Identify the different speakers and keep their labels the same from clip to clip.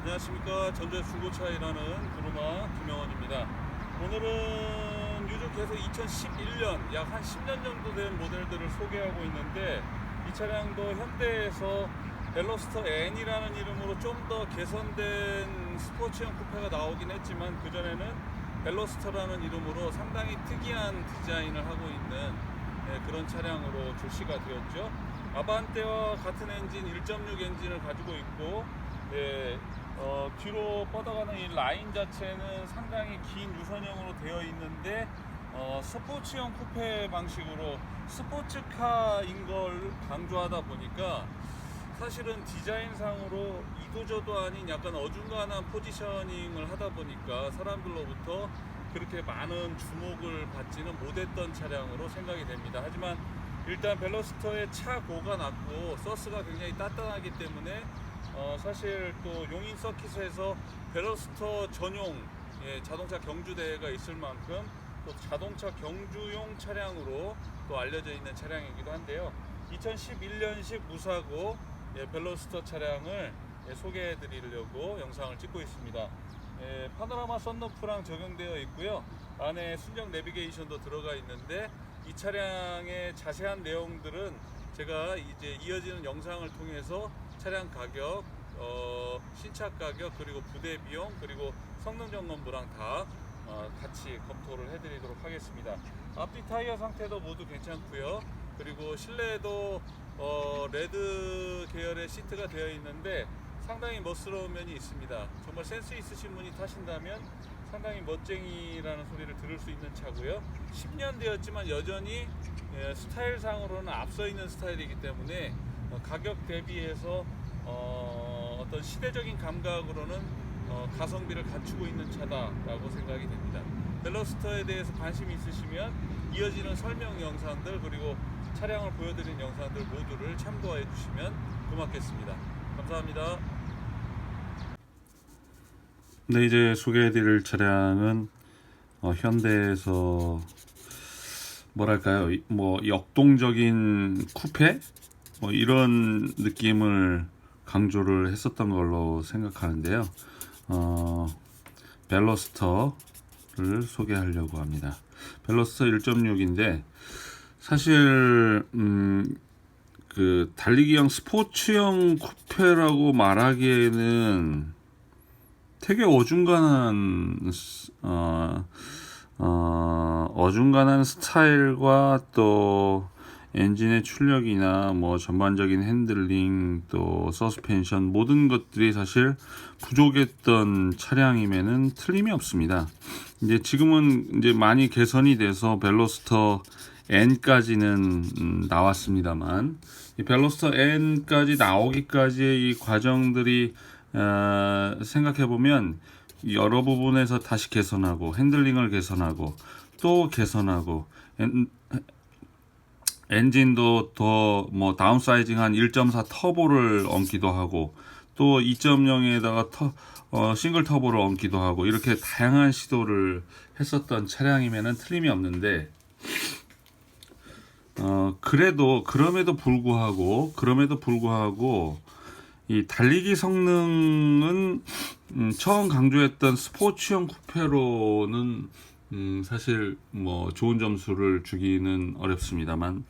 Speaker 1: 안녕하십니까. 전자 중고차 일하는 구루마 김영원입니다. 오늘은 요즘 계속 2011년 약 한 10년 정도 된 모델들을 소개하고 있는데, 이 차량도 현대에서 벨로스터 N이라는 이름으로 좀 더 개선된 스포츠형 쿠페가 나오긴 했지만, 그전에는 벨로스터라는 이름으로 상당히 특이한 디자인을 하고 있는 그런 차량으로 출시가 되었죠. 아반떼와 같은 엔진 1.6 엔진을 가지고 있고, 뒤로 뻗어가는 이 라인 자체는 상당히 긴 유선형으로 되어 있는데, 스포츠형 쿠페 방식으로 스포츠카인 걸 강조하다 보니까, 사실은 디자인상으로 이도저도 아닌 약간 어중간한 포지셔닝을 하다 보니까 사람들로부터 그렇게 많은 주목을 받지는 못했던 차량으로 생각이 됩니다. 하지만 일단 벨로스터의 차고가 낮고 서스가 굉장히 단단하기 때문에 사실 또 용인 서킷에서 벨로스터 전용 자동차 경주 대회가 있을 만큼 또 자동차 경주용 차량으로 또 알려져 있는 차량이기도 한데요. 2011년식 무사고 벨로스터 차량을 소개해 드리려고 영상을 찍고 있습니다. 파노라마 썬루프랑 적용되어 있고요. 안에 순정 내비게이션도 들어가 있는데, 이 차량의 자세한 내용들은 제가 이제 이어지는 영상을 통해서 차량 가격, 신차 가격, 그리고 부대 비용, 그리고 성능 점검부랑 다 같이 검토를 해드리도록 하겠습니다. 앞뒤 타이어 상태도 모두 괜찮고요. 그리고 실내에도 레드 계열의 시트가 되어 있는데 상당히 멋스러운 면이 있습니다. 정말 센스 있으신 분이 타신다면 상당히 멋쟁이라는 소리를 들을 수 있는 차고요. 10년 되었지만 여전히 스타일상으로는 앞서 있는 스타일이기 때문에 가격 대비해서 어떤 시대적인 감각으로는 가성비를 갖추고 있는 차다라고 생각이 됩니다. 벨로스터에 대해서 관심이 있으시면 이어지는 설명 영상들, 그리고 차량을 보여드린 영상들 모두를 참고해 주시면 고맙겠습니다. 감사합니다.
Speaker 2: 네, 이제 소개해드릴 차량은 현대에서 뭐랄까요, 뭐 역동적인 쿠페 뭐 이런 느낌을 강조를 했었던 걸로 생각하는데요. 벨로스터를 소개하려고 합니다. 벨로스터 1.6인데 사실 그 달리기형 스포츠형 쿠페라고 말하기에는 되게 어중간한 스타일과 또 엔진의 출력이나 뭐 전반적인 핸들링 또 서스펜션 모든 것들이 사실 부족했던 차량임에는 틀림이 없습니다. 이제 지금은 이제 많이 개선이 돼서 벨로스터 N까지는 나왔습니다만, 이 벨로스터 N까지 나오기까지의 이 과정들이 생각해 보면 여러 부분에서 다시 개선하고 핸들링을 개선하고 또 개선하고 엔진도 더 뭐 다운사이징한 1.4 터보를 얹기도 하고 또 2.0에다가 싱글 터보를 얹기도 하고 이렇게 다양한 시도를 했었던 차량이면은 틀림이 없는데, 그럼에도 불구하고 이 달리기 성능은 처음 강조했던 스포츠형 쿠페로는 사실 뭐 좋은 점수를 주기는 어렵습니다만,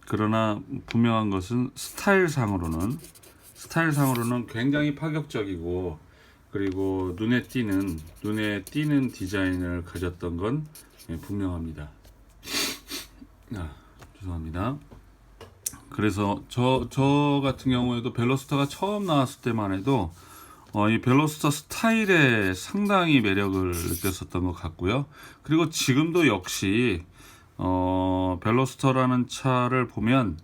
Speaker 2: 그러나 분명한 것은 스타일상으로는 굉장히 파격적이고, 그리고 눈에 띄는 디자인을 가졌던 건 분명합니다. 죄송합니다. 그래서 저 같은 경우에도 벨로스터가 처음 나왔을 때만 해도 이 벨로스터 스타일에 상당히 매력을 느꼈었던 것 같고요. 그리고 지금도 역시 벨로스터라는 차를 보면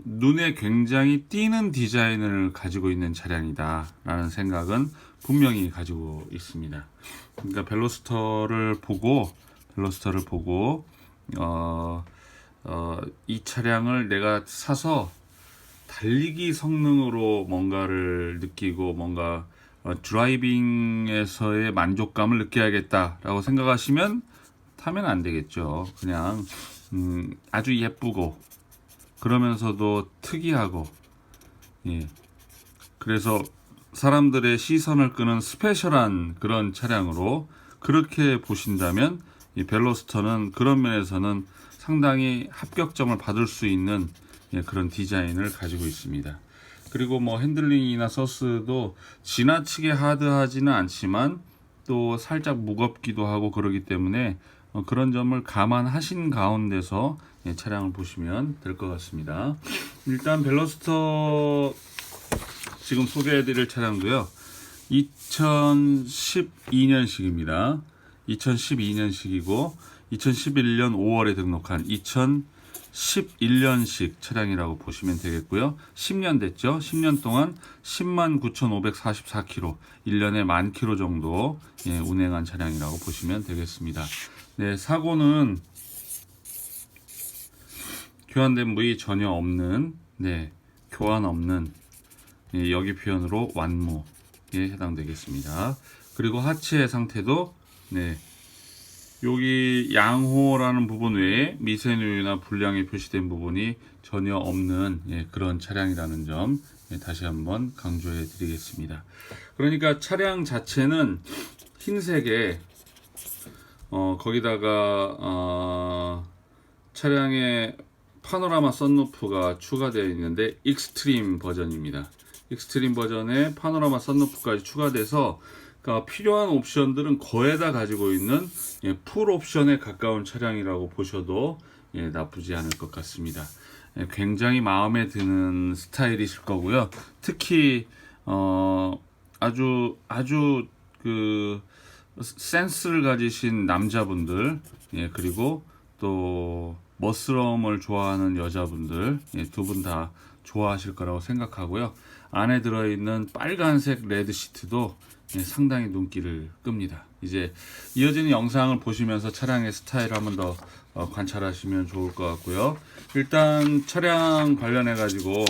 Speaker 2: 눈에 굉장히 띄는 디자인을 가지고 있는 차량이다 라는 생각은 분명히 가지고 있습니다. 그러니까 벨로스터를 보고 이 차량을 내가 사서 달리기 성능으로 뭔가를 느끼고 뭔가 드라이빙에서의 만족감을 느껴야겠다라고 생각하시면 타면 안 되겠죠. 그냥 아주 예쁘고 그러면서도 특이하고, 예. 그래서 사람들의 시선을 끄는 스페셜한 그런 차량으로 그렇게 보신다면 이 벨로스터는 그런 면에서는 상당히 합격점을 받을 수 있는 그런 디자인을 가지고 있습니다. 그리고 뭐 핸들링이나 서스도 지나치게 하드하지는 않지만 또 살짝 무겁기도 하고 그러기 때문에 그런 점을 감안하신 가운데서 차량을 보시면 될 것 같습니다. 일단 벨로스터 지금 소개해드릴 차량도요 2012년식입니다 2012년식이고 2011년 5월에 등록한 2011년식 차량이라고 보시면 되겠고요 10년 됐죠 10년 동안 109,544km 1년에 10,000km 정도 운행한 차량이라고 보시면 되겠습니다. 네, 사고는 교환된 부위 전혀 없는 교환 없는 여기 표현으로 완무에 해당되겠습니다. 그리고 하체 상태도 여기 양호라는 부분 외에 미세누유나 불량이 표시된 부분이 전혀 없는 그런 차량이라는 점 다시 한번 강조해 드리겠습니다. 그러니까 차량 자체는 흰색에 거기다가 차량에 파노라마 썬루프가 추가되어 있는데 익스트림 버전입니다. 익스트림 버전에 파노라마 썬루프까지 추가돼서 그러니까 필요한 옵션들은 거의 다 가지고 있는 풀 옵션에 가까운 차량이라고 보셔도 나쁘지 않을 것 같습니다. 굉장히 마음에 드는 스타일이실 거고요. 특히 아주 그 센스를 가지신 남자분들 그리고 또 멋스러움을 좋아하는 여자분들 두 분 다 좋아하실 거라고 생각하고요. 안에 들어있는 빨간색 레드 시트도 상당히 눈길을 끕니다. 이제 이어지는 영상을 보시면서 차량의 스타일을 한번 더 관찰하시면 좋을 것 같고요. 일단 차량 관련해 가지고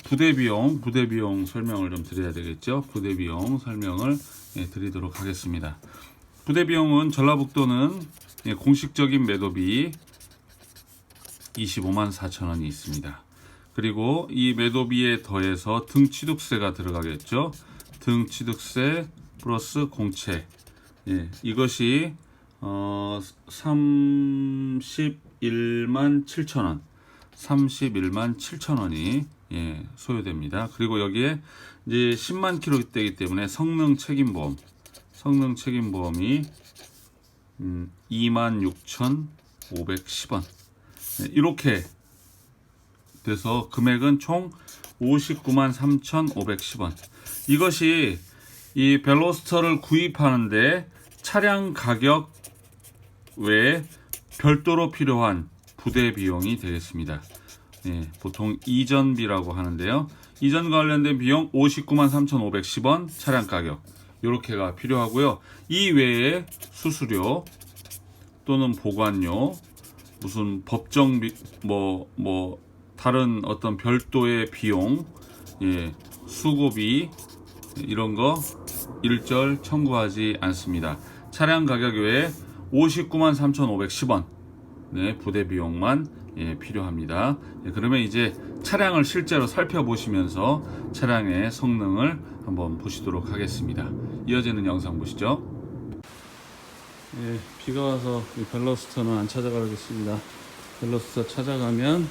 Speaker 2: 부대 비용 설명을 좀 드려야 되겠죠. 부대 비용 설명을 드리도록 하겠습니다. 부대 비용은 전라북도는 공식적인 매도비 254,000원이 있습니다. 그리고 이 매도비에 더해서 등취득세가 들어가겠죠. 등취득세 플러스 공채 이것이 31만 7천원 31만 7천원이 소요됩니다. 그리고 여기에 이제 10만 킬로대이기 때문에 성능 책임보험이 26,510원 이렇게 돼서 금액은 총 59만 3,510원. 이것이 이 벨로스터를 구입하는데 차량 가격 외에 별도로 필요한 부대 비용이 되겠습니다. 보통 이전비라고 하는데요. 이전 관련된 비용 59만 3,510원 차량 가격 이렇게가 필요하고요. 이 외에 수수료 또는 보관료 무슨 법정비 뭐 다른 어떤 별도의 비용 수고비 이런 거 일절 청구하지 않습니다. 차량 가격 외에 59만 3,510원 부대 비용만 필요합니다. 그러면 이제 차량을 실제로 살펴보시면서 차량의 성능을 한번 보시도록 하겠습니다. 이어지는 영상 보시죠. 비가 와서 이 벨로스터는 안 찾아가겠습니다. 벨로스터 찾아가면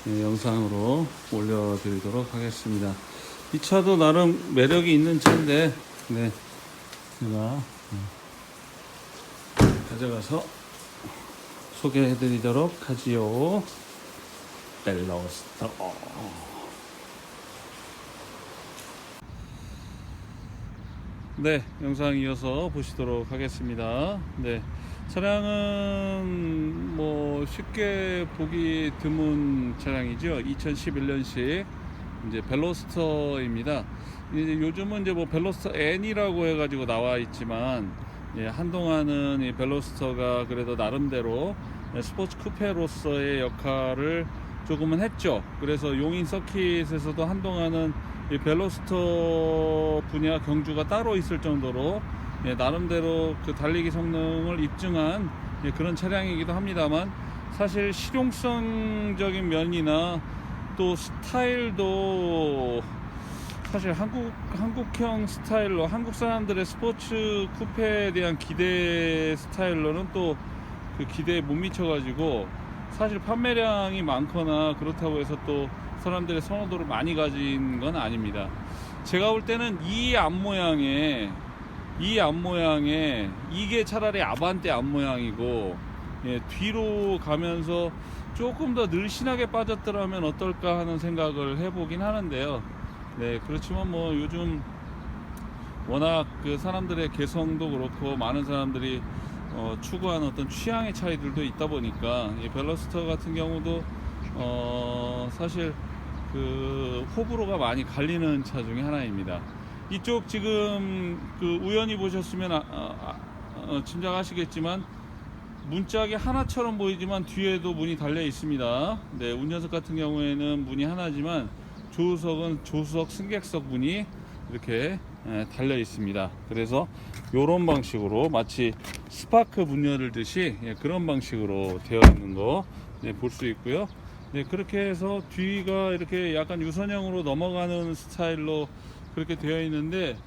Speaker 2: 영상으로 올려드리도록 하겠습니다. 이 차도 나름 매력이 있는 차인데 제가 가져가서 소개해드리도록 하지요. 벨로스터. 영상 이어서 보시도록 하겠습니다. 차량은 뭐 쉽게 보기 드문 차량이죠. 2011년식 이제 벨로스터입니다. 이제 요즘은 이제 뭐 벨로스터 N이라고 해가지고 나와 있지만 한동안은 이 벨로스터가 그래도 나름대로 스포츠 쿠페로서의 역할을 조금은 했죠. 그래서 용인 서킷에서도 한동안은 이 벨로스터 분야 경주가 따로 있을 정도로 나름대로 그 달리기 성능을 입증한 그런 차량이기도 합니다만 사실 실용성적인 면이나 또 스타일도
Speaker 1: 사실 한국형 스타일로 한국 사람들의 스포츠 쿠페에 대한 기대 스타일로는 또 그 기대에 못 미쳐가지고 사실 판매량이 많거나 그렇다고 해서 또 사람들의 선호도를 많이 가진 건 아닙니다. 제가 볼 때는 이 앞모양에 이게 차라리 아반떼 앞모양이고, 예, 뒤로 가면서 조금 더 늘씬하게 빠졌더라면 어떨까 하는 생각을 해보긴 하는데요. 네, 그렇지만 뭐 요즘 워낙 그 사람들의 개성도 그렇고 많은 사람들이 추구하는 어떤 취향의 차이들도 있다 보니까 이 벨로스터 같은 경우도 사실 그 호불호가 많이 갈리는 차 중에 하나입니다. 이쪽 지금 그 우연히 보셨으면 짐작하시겠지만 문짝이 하나처럼 보이지만 뒤에도 문이 달려 있습니다. 네, 운전석 같은 경우에는 문이 하나지만 조수석은 조수석 승객석 문이 이렇게 달려 있습니다. 그래서 이런 방식으로 마치 스파크 문 열듯이 그런 방식으로 되어 있는 거 볼 수 있고요. 네, 그렇게 해서 뒤가 이렇게 약간 유선형으로 넘어가는 스타일로 그렇게 되어 있는데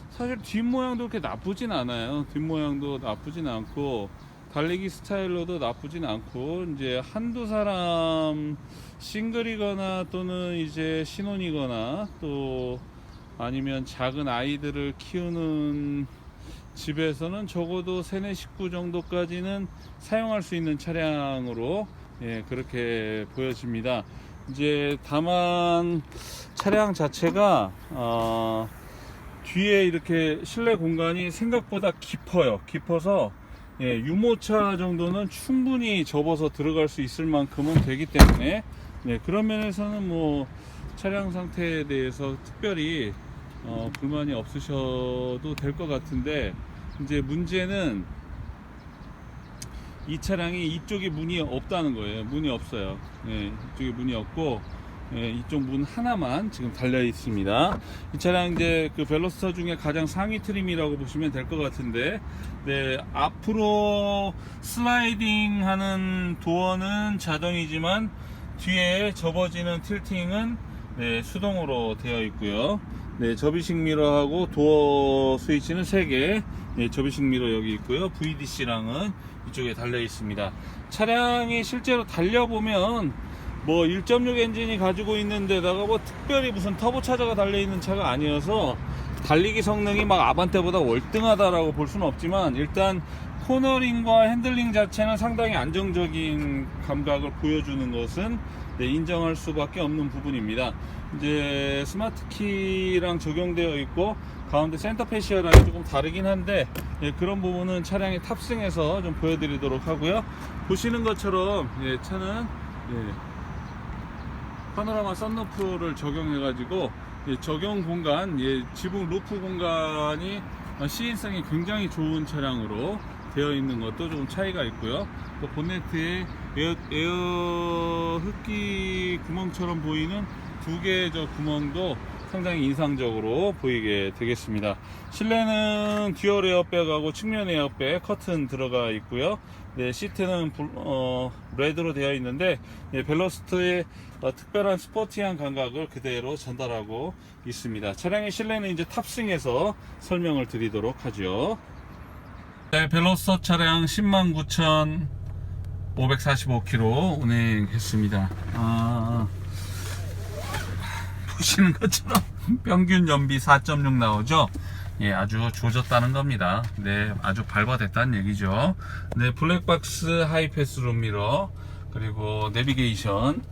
Speaker 1: 사실 뒷모양도 그렇게 나쁘진 않아요. 뒷모양도 나쁘진 않고 달리기 스타일로도 나쁘진 않고, 이제 한두 사람 싱글이거나 또는 이제 신혼이거나 또 아니면 작은 아이들을 키우는 집에서는 적어도 3, 4식구 정도까지는 사용할 수 있는 차량으로 그렇게 보여집니다. 이제 다만 차량 자체가 뒤에 이렇게 실내 공간이 생각보다 깊어서 유모차 정도는 충분히 접어서 들어갈 수 있을 만큼은 되기 때문에 그런 면에서는 뭐 차량 상태에 대해서 특별히 불만이 없으셔도 될 것 같은데, 이제 문제는 이 차량이 이쪽에 문이 없다는 거예요. 문이 없어요. 이쪽에 문이 없고 이쪽 문 하나만 지금 달려 있습니다. 이 차량 이제 그 벨로스터 중에 가장 상위 트림이라고 보시면 될 것 같은데, 네, 앞으로 슬라이딩 하는 도어는 자동이지만 뒤에 접어지는 틸팅은 수동으로 되어 있고요. 네, 접이식 미러하고 도어 스위치는 3개, 접이식 미러 여기 있고요. VDC랑은 이쪽에 달려 있습니다. 차량이 실제로 달려보면 뭐 1.6 엔진이 가지고 있는 데다가 뭐 특별히 무슨 터보차저가 달려있는 차가 아니어서 달리기 성능이 막 아반떼보다 월등하다라고 볼 수는 없지만, 일단 코너링과 핸들링 자체는 상당히 안정적인 감각을 보여주는 것은 인정할 수밖에 없는 부분입니다. 이제 스마트키랑 적용되어 있고 가운데 센터 패시아랑이 조금 다르긴 한데 그런 부분은 차량에 탑승해서 좀 보여드리도록 하고요. 보시는 것처럼 차는 파노라마 썬루프를 적용해 가지고 적용 공간, 지붕 루프 공간이 시인성이 굉장히 좋은 차량으로 되어 있는 것도 좀 차이가 있고요. 또 본네트에 에어 흡기 구멍처럼 보이는 2개의 저 구멍도 상당히 인상적으로 보이게 되겠습니다. 실내는 듀얼 에어백하고 측면 에어백 커튼 들어가 있고요. 시트는 레드로 되어 있는데 벨로스터의 특별한 스포티한 감각을 그대로 전달하고 있습니다. 차량의 실내는 이제 탑승해서 설명을 드리도록 하죠. 네, 벨로스터 차량 109,545km 운행했습니다. 보시는 것처럼 평균 연비 4.6 나오죠. 아주 조졌다는 겁니다. 네, 아주 발바됐다는 얘기죠. 네, 블랙박스 하이패스 룸미러 그리고 내비게이션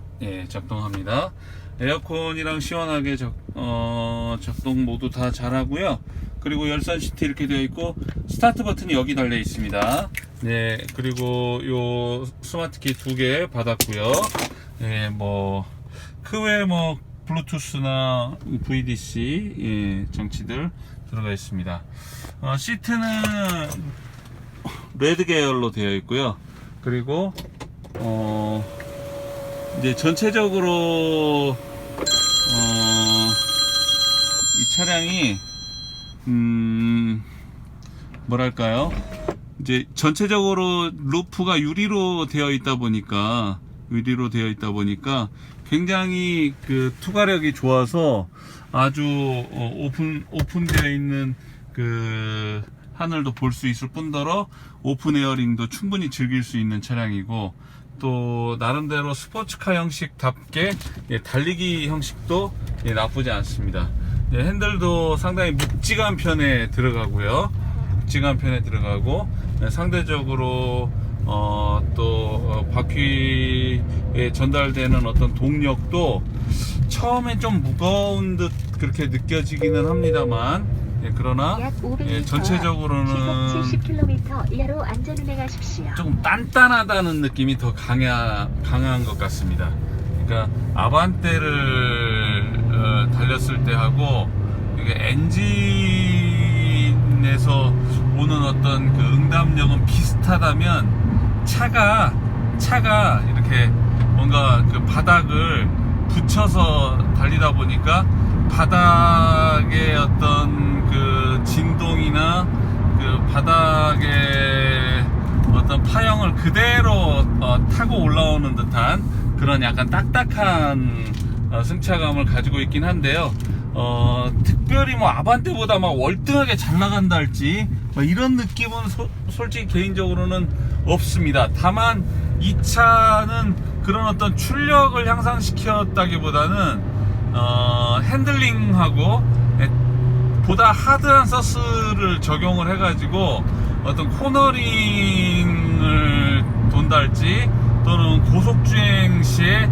Speaker 1: 작동합니다. 에어컨이랑 시원하게 작동 모두 다 잘하고요. 그리고 열선 시트 이렇게 되어 있고 스타트 버튼이 여기 달려 있습니다. 네, 그리고 요 스마트키 2개 받았고요. 뭐 그 외에 뭐 블루투스나 VDC 장치들 들어가 있습니다. 시트는 레드 계열로 되어 있고요. 그리고 이제 전체적으로 이 차량이 뭐랄까요? 이제 전체적으로 루프가 유리로 되어 있다 보니까
Speaker 2: 유리로 되어 있다 보니까 굉장히 그 투과력이 좋아서 아주 오픈되어 있는 그 하늘도 볼 수 있을 뿐더러 오픈 에어링도 충분히 즐길 수 있는 차량이고, 또 나름대로 스포츠카 형식답게 달리기 형식도 나쁘지 않습니다. 핸들도 상당히 묵직한 편에 들어가고요. 상대적으로 또 바퀴에 전달되는 어떤 동력도 처음엔 좀 무거운 듯 그렇게 느껴지기는 합니다만, 그러나
Speaker 3: 약 500m
Speaker 2: 전체적으로는
Speaker 3: 시속 70km 이하로 안전운행하십시오.
Speaker 2: 조금 단단하다는 느낌이 더 강한 것 같습니다. 그러니까 아반떼를 달렸을 때 하고 이게 엔진에서 오는 어떤 그 응답력은 비슷하다면 차가 이렇게 뭔가 그 바닥을 붙여서 달리다 보니까 바닥의 어떤 그 진동이나 그 바닥의 어떤 파형을 그대로 타고 올라오는 듯한 그런 약간 딱딱한 승차감을 가지고 있긴 한데요. 특별히 뭐 아반떼보다 막 월등하게 잘 나간다 할지 이런 느낌은 솔직히 개인적으로는 없습니다. 다만 이 차는 그런 어떤 출력을 향상시켰다기보다는 핸들링하고 보다 하드한 서스를 적용을 해가지고 어떤 코너링을 돈다 할지 또는 고속주행 시에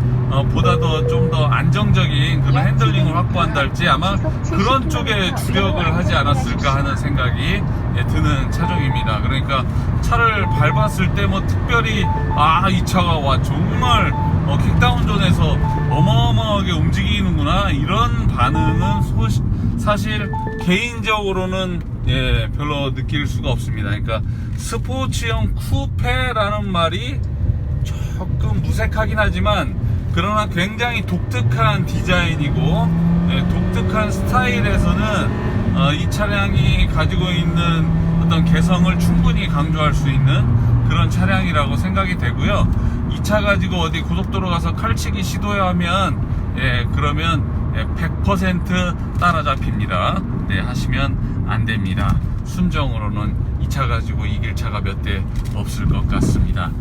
Speaker 2: 보다 더 좀 더 안정적인 그런 핸들링을 확보한다 할지 아마 그런 쪽에 주력을 하지 않았을까 하는 생각이 드는 차종입니다. 그러니까 차를 밟았을 때 뭐 특별히 이 차가 와 정말 킥다운 존에서 어마어마하게 움직이는구나 이런 반응은 사실 개인적으로는 별로 느낄 수가 없습니다. 그러니까 스포츠형 쿠페라는 말이 조금 무색하긴 하지만 그러나 굉장히 독특한 디자인이고 독특한 스타일에서는 이 차량이 가지고 있는 어떤 개성을 충분히 강조할 수 있는 그런 차량이라고 생각이 되고요. 이 차 가지고 어디 고속도로 가서 칼치기 시도하면 그러면 100% 따라잡힙니다. 하시면 안 됩니다. 순정으로는 이 차 가지고 이길 차가 몇 대 없을 것 같습니다.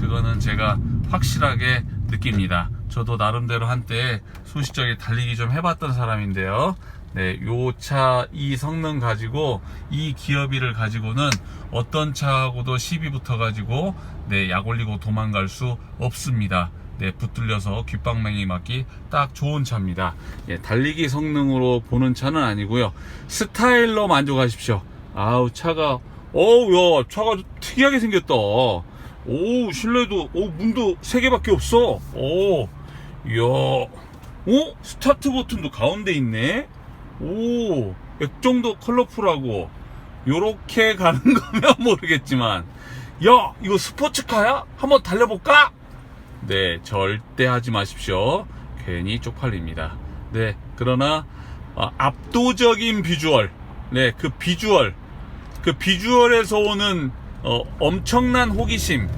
Speaker 2: 그거는 제가 확실하게 느낍니다. 저도 나름대로 한때 소시적에 달리기 좀 해봤던 사람인데요. 요 차 이 성능 가지고 이 기어비를 가지고는 어떤 차하고도 시비 붙어 가지고 약 올리고 도망갈 수 없습니다. 붙들려서 귓방맹이 맞기 딱 좋은 차입니다. 달리기 성능으로 보는 차는 아니고요. 스타일로 만족하십시오. 차가 차가 특이하게 생겼다. 실내도 문도 3개밖에 없어. 스타트 버튼도 가운데 있네. 액정도 컬러풀하고 요렇게 가는 거면 모르겠지만 이거 스포츠카야? 한번 달려볼까? 절대 하지 마십시오. 괜히 쪽팔립니다. 그러나 압도적인 비주얼, 그 비주얼에서 오는 엄청난 호기심,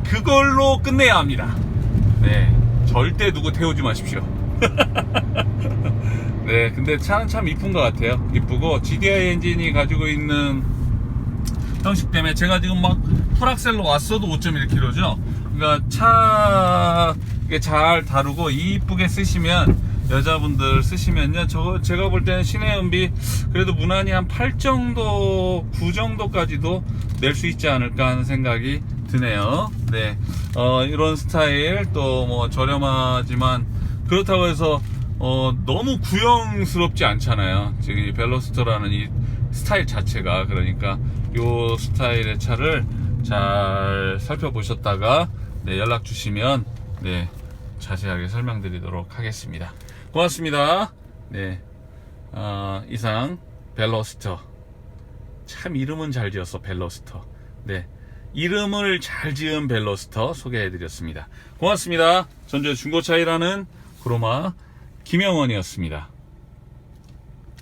Speaker 2: 그걸로 끝내야 합니다. 절대 누구 태우지 마십시오. 근데 차는 참 이쁜 것 같아요. 이쁘고 GDI 엔진이 가지고 있는 형식 때문에 제가 지금 막 풀악셀로 왔어도 5.1km죠. 그러니까 차 잘 다루고 이쁘게 쓰시면 여자분들 쓰시면요, 제가 볼 때는 시내 연비 그래도 무난히 한 8 정도, 9 정도까지도 낼 수 있지 않을까 하는 생각이 드네요. 이런 스타일 또 뭐 저렴하지만 그렇다고 해서 너무 구형스럽지 않잖아요. 지금 이 벨로스터라는 이 스타일 자체가. 그러니까 요 스타일의 차를 잘 살펴보셨다가 연락 주시면 자세하게 설명드리도록 하겠습니다. 고맙습니다. 이상 벨로스터. 참 이름은 잘 지었어. 벨로스터. 이름을 잘 지은 벨로스터 소개해드렸습니다. 고맙습니다. 전주 중고차 일하는 구로마 김영원이었습니다.